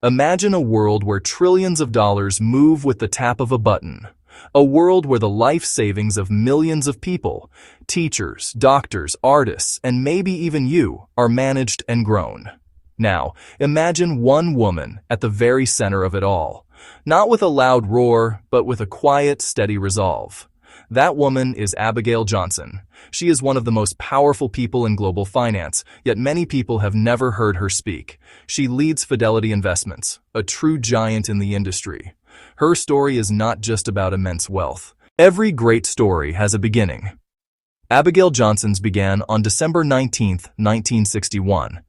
Imagine a world where trillions of dollars move with the tap of a button. A world where the life savings of millions of people, teachers, doctors, artists, and maybe even you, are managed and grown. Now, imagine one woman at the very center of it all. Not with a loud roar, but with a quiet, steady resolve. That woman is Abigail Johnson. She is one of the most powerful people in global finance, yet many people have never heard her speak. She leads Fidelity Investments, a true giant in the industry. Her story is not just about immense wealth. Every great story has a beginning. Abigail Johnson's began on December 19, 1961.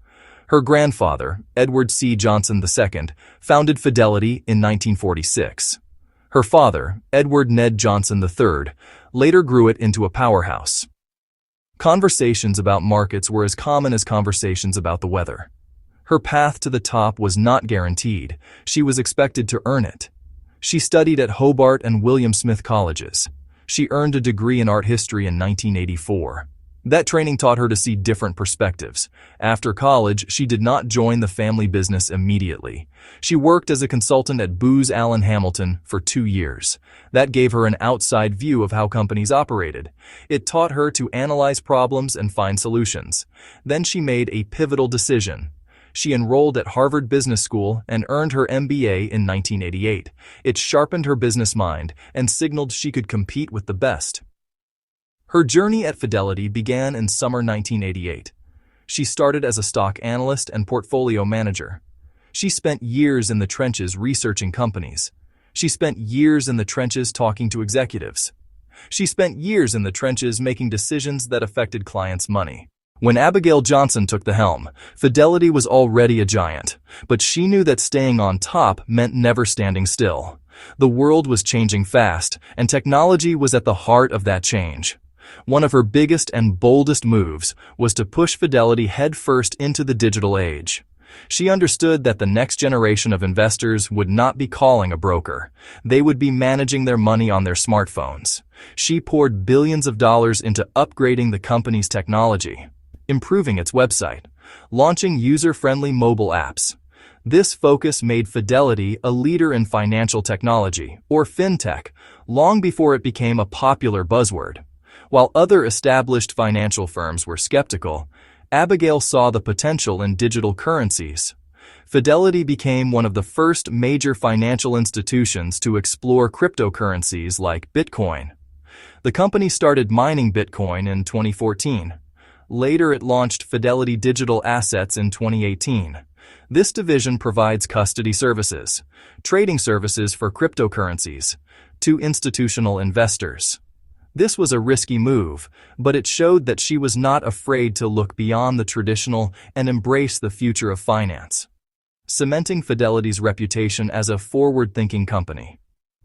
Her grandfather, Edward C. Johnson II, founded Fidelity in 1946. Her father, Edward Ned Johnson III, later grew it into a powerhouse. Conversations about markets were as common as conversations about the weather. Her path to the top was not guaranteed. She was expected to earn it. She studied at Hobart and William Smith colleges. She earned a degree in art history in 1984. That training taught her to see different perspectives. After college, she did not join the family business immediately. She worked as a consultant at Booz Allen Hamilton for 2 years. That gave her an outside view of how companies operated. It taught her to analyze problems and find solutions. Then she made a pivotal decision. She enrolled at Harvard Business School and earned her MBA in 1988. It sharpened her business mind and signaled she could compete with the best. Her journey at Fidelity began in summer 1988. She started as a stock analyst and portfolio manager. She spent years in the trenches researching companies. She spent years in the trenches talking to executives. She spent years in the trenches making decisions that affected clients' money. When Abigail Johnson took the helm, Fidelity was already a giant, but she knew that staying on top meant never standing still. The world was changing fast, and technology was at the heart of that change. One of her biggest and boldest moves was to push Fidelity headfirst into the digital age. She understood that the next generation of investors would not be calling a broker. They would be managing their money on their smartphones. She poured billions of dollars into upgrading the company's technology, improving its website, launching user-friendly mobile apps. This focus made Fidelity a leader in financial technology, or fintech, long before it became a popular buzzword. While other established financial firms were skeptical, Abigail saw the potential in digital currencies. Fidelity became one of the first major financial institutions to explore cryptocurrencies like Bitcoin. The company started mining Bitcoin in 2014. Later, it launched Fidelity Digital Assets in 2018. This division provides custody services, trading services for cryptocurrencies, to institutional investors. This was a risky move, but it showed that she was not afraid to look beyond the traditional and embrace the future of finance, cementing Fidelity's reputation as a forward-thinking company.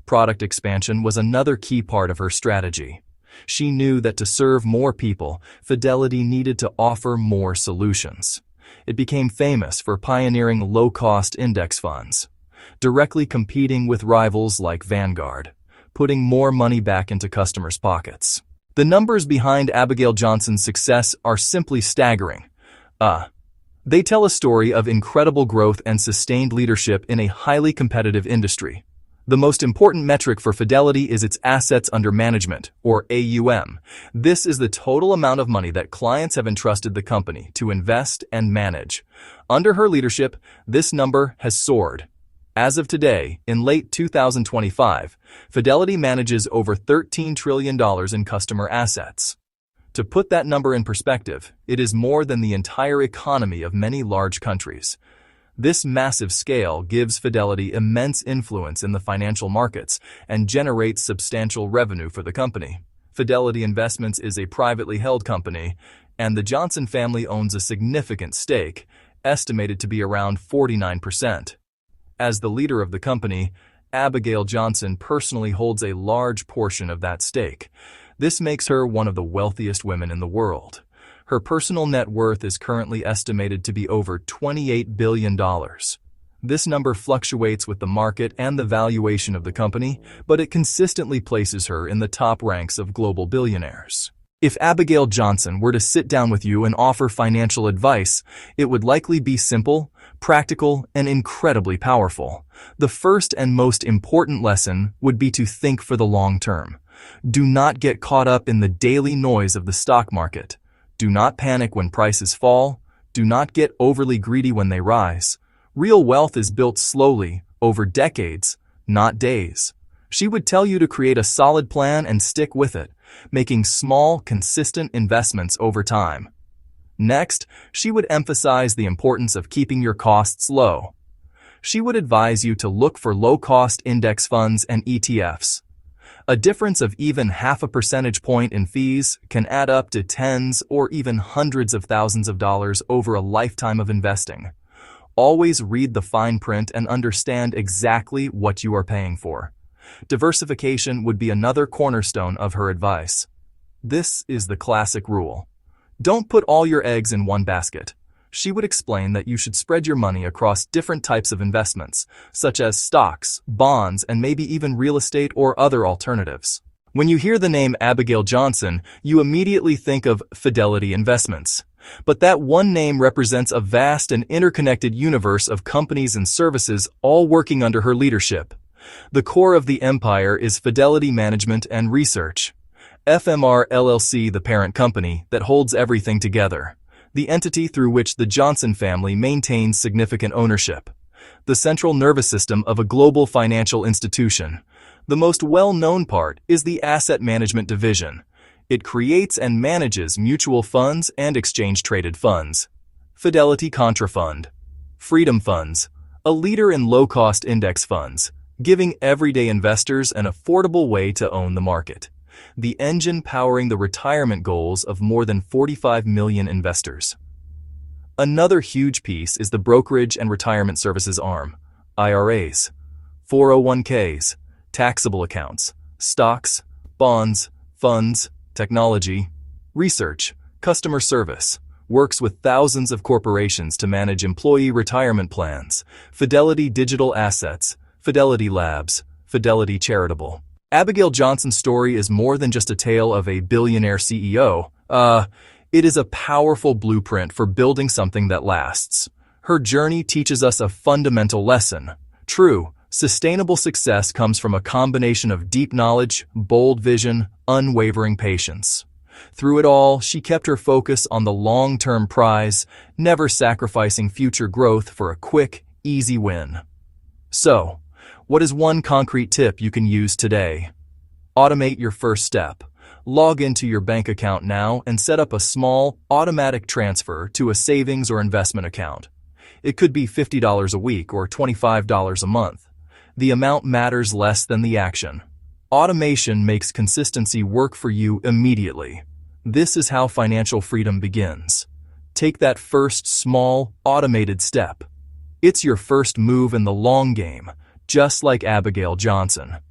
Product expansion was another key part of her strategy. She knew that to serve more people, Fidelity needed to offer more solutions. It became famous for pioneering low-cost index funds, directly competing with rivals like Vanguard, putting more money back into customers' pockets. The numbers behind Abigail Johnson's success are simply staggering. They tell a story of incredible growth and sustained leadership in a highly competitive industry. The most important metric for Fidelity is its assets under management, or AUM. This is the total amount of money that clients have entrusted the company to invest and manage. Under her leadership, this number has soared. As of today, in late 2025, Fidelity manages over $13 trillion in customer assets. To put that number in perspective, it is more than the entire economy of many large countries. This massive scale gives Fidelity immense influence in the financial markets and generates substantial revenue for the company. Fidelity Investments is a privately held company, and the Johnson family owns a significant stake, estimated to be around 49%. As the leader of the company, Abigail Johnson personally holds a large portion of that stake. This makes her one of the wealthiest women in the world. Her personal net worth is currently estimated to be over $28 billion. This number fluctuates with the market and the valuation of the company, but it consistently places her in the top ranks of global billionaires. If Abigail Johnson were to sit down with you and offer financial advice, it would likely be simple, practical, and incredibly powerful. The first and most important lesson would be to think for the long term. Do not get caught up in the daily noise of the stock market. Do not panic when prices fall. Do not get overly greedy when they rise. Real wealth is built slowly, over decades, not days. She would tell you to create a solid plan and stick with it, making small, consistent investments over time. Next, she would emphasize the importance of keeping your costs low. She would advise you to look for low-cost index funds and ETFs. A difference of even half a percentage point in fees can add up to tens or even hundreds of thousands of dollars over a lifetime of investing. Always read the fine print and understand exactly what you are paying for. Diversification would be another cornerstone of her advice. This is the classic rule. Don't put all your eggs in one basket. She would explain that you should spread your money across different types of investments, such as stocks, bonds, and maybe even real estate or other alternatives. When you hear the name Abigail Johnson, you immediately think of Fidelity Investments. But that one name represents a vast and interconnected universe of companies and services all working under her leadership. The core of the empire is Fidelity Management and Research, FMR LLC, the parent company that holds everything together, the entity through which the Johnson family maintains significant ownership, the central nervous system of a global financial institution. The most well-known part is the Asset Management Division. It creates and manages mutual funds and exchange-traded funds. Fidelity Contra Fund, Freedom Funds, a leader in low-cost index funds, giving everyday investors an affordable way to own the market. The engine powering the retirement goals of more than 45 million investors. Another huge piece is the brokerage and retirement services arm, IRAs, 401ks, taxable accounts, stocks, bonds, funds, technology, research, customer service, works with thousands of corporations to manage employee retirement plans, Fidelity Digital Assets, Fidelity Labs, Fidelity Charitable. Abigail Johnson's story is more than just a tale of a billionaire CEO. It is a powerful blueprint for building something that lasts. Her journey teaches us a fundamental lesson. True, sustainable success comes from a combination of deep knowledge, bold vision, unwavering patience. Through it all, she kept her focus on the long-term prize, never sacrificing future growth for a quick, easy win. So, what is one concrete tip you can use today? Automate your first step. Log into your bank account now and set up a small, automatic transfer to a savings or investment account. It could be $50 a week or $25 a month. The amount matters less than the action. Automation makes consistency work for you immediately. This is how financial freedom begins. Take that first small, automated step. It's your first move in the long game, just like Abigail Johnson.